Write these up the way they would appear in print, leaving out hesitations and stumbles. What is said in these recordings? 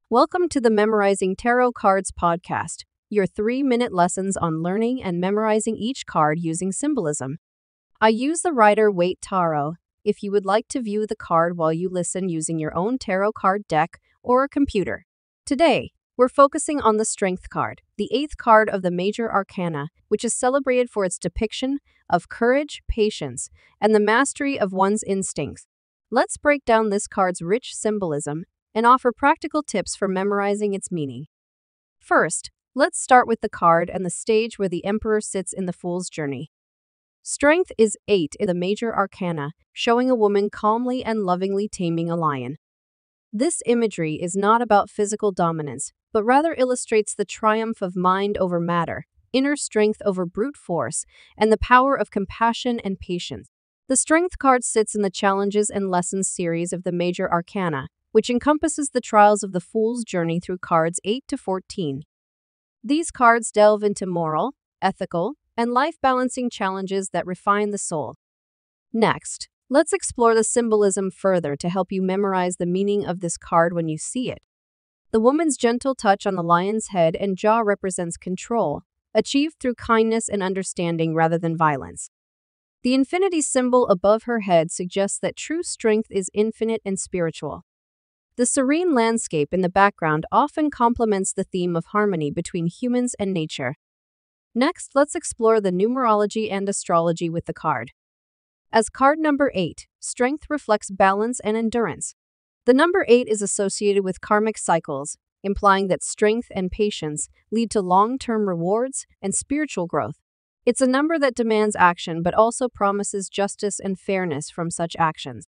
Welcome to the Memorizing Tarot Cards podcast, your 3-minute lessons on learning and memorizing each card using symbolism. I use the Rider Waite Tarot. If you would like to view the card while you listen using your own tarot card deck or a computer. Today, we're focusing on the Strength card, the 8th card of the major arcana, which is celebrated for its depiction of courage, patience, and the mastery of one's instincts. Let's break down this card's rich symbolism and offer practical tips for memorizing its meaning. First, let's start with the card and the stage where the Emperor sits in the Fool's Journey. Strength is 8 in the major arcana, showing a woman calmly and lovingly taming a lion. This imagery is not about physical dominance, but rather illustrates the triumph of mind over matter, inner strength over brute force, and the power of compassion and patience. The Strength card sits in the Challenges and Lessons series of the major arcana, which encompasses the trials of the Fool's Journey through cards 8 to 14. These cards delve into moral, ethical, and life-balancing challenges that refine the soul. Next, let's explore the symbolism further to help you memorize the meaning of this card when you see it. The woman's gentle touch on the lion's head and jaw represents control, achieved through kindness and understanding rather than violence. The infinity symbol above her head suggests that true strength is infinite and spiritual. The serene landscape in the background often complements the theme of harmony between humans and nature. Next, let's explore the numerology and astrology with the card. As card number 8, Strength reflects balance and endurance. The number 8 is associated with karmic cycles, implying that strength and patience lead to long-term rewards and spiritual growth. It's a number that demands action but also promises justice and fairness from such actions.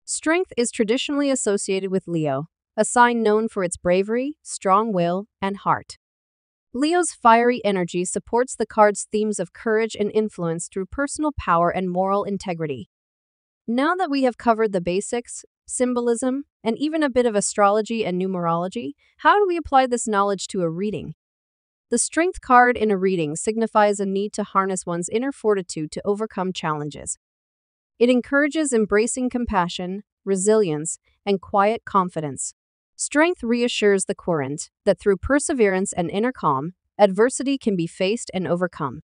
Strength is traditionally associated with Leo, a sign known for its bravery, strong will, and heart. Leo's fiery energy supports the card's themes of courage and influence through personal power and moral integrity. Now that we have covered the basics, symbolism, and even a bit of astrology and numerology, how do we apply this knowledge to a reading? The Strength card in a reading signifies a need to harness one's inner fortitude to overcome challenges. It encourages embracing compassion, resilience, and quiet confidence. Strength reassures the querent that through perseverance and inner calm, adversity can be faced and overcome.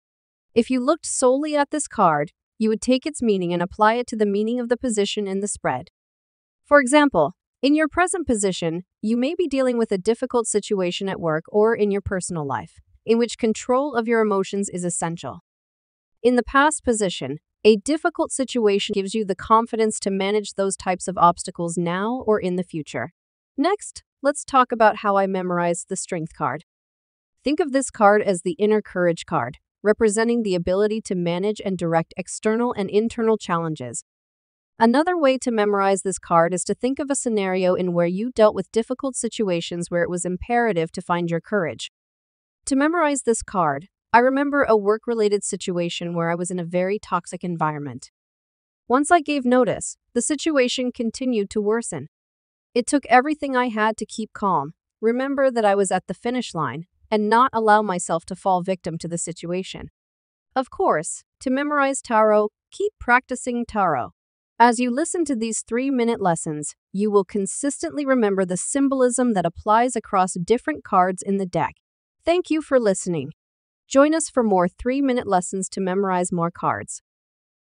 If you looked solely at this card, you would take its meaning and apply it to the meaning of the position in the spread. For example, in your present position, you may be dealing with a difficult situation at work or in your personal life, in which control of your emotions is essential. In the past position, a difficult situation gives you the confidence to manage those types of obstacles now or in the future. Next, let's talk about how I memorized the Strength card. Think of this card as the Inner Courage card, representing the ability to manage and direct external and internal challenges. Another way to memorize this card is to think of a scenario in where you dealt with difficult situations where it was imperative to find your courage. To memorize this card, I remember a work-related situation where I was in a very toxic environment. Once I gave notice, the situation continued to worsen. It took everything I had to keep calm, remember that I was at the finish line, and not allow myself to fall victim to the situation. Of course, to memorize tarot, keep practicing tarot. As you listen to these 3-minute lessons, you will consistently remember the symbolism that applies across different cards in the deck. Thank you for listening. Join us for more 3-minute lessons to memorize more cards.